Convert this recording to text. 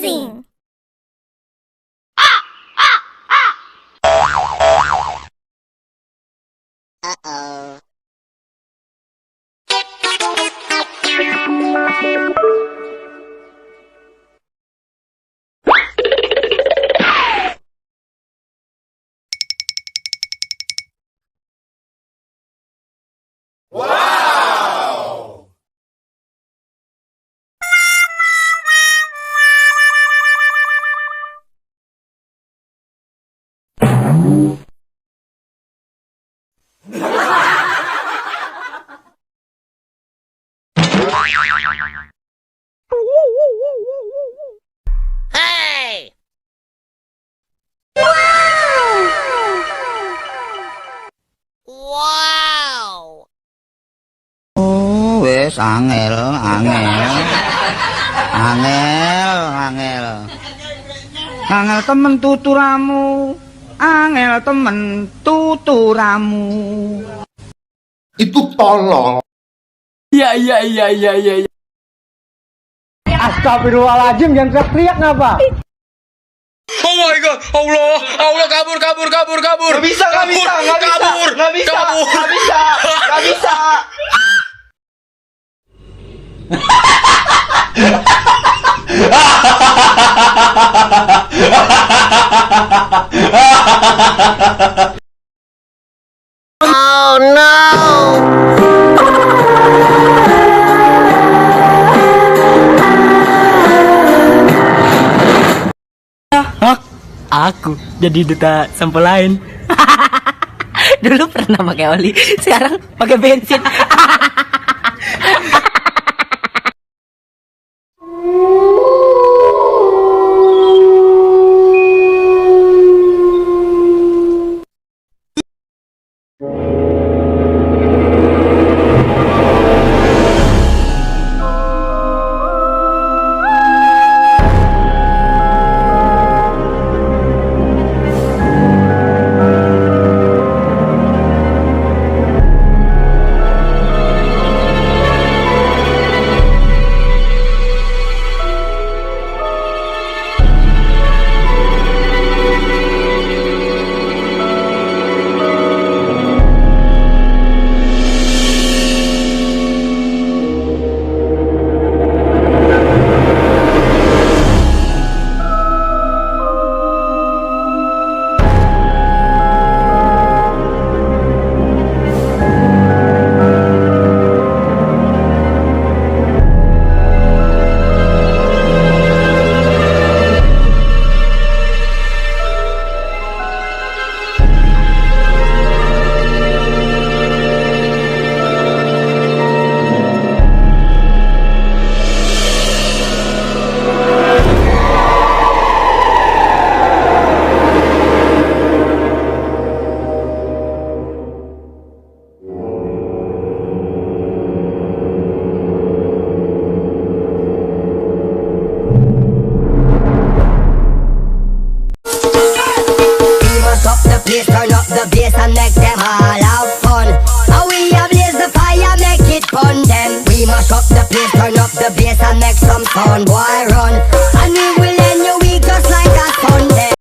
amazing! Hey! Wow! Oh, wes angel, angel. Angel, angel. Angel temen tuturamu. Angel temen tuturamu. Itu tolong. Iya. Astagfirullahaladzim, jangan teriak-teriak ngapa? Oh my god, Allah kabur. Gak bisa. Oh no! Aku jadi duta sampel lain. Dulu pernah pakai oli, sekarang pakai bensin. Please turn up the bass and make them all have fun. And we a blaze the fire, make it fun. Then we mash up the place, turn up the bass and make some sound. Boy run, and we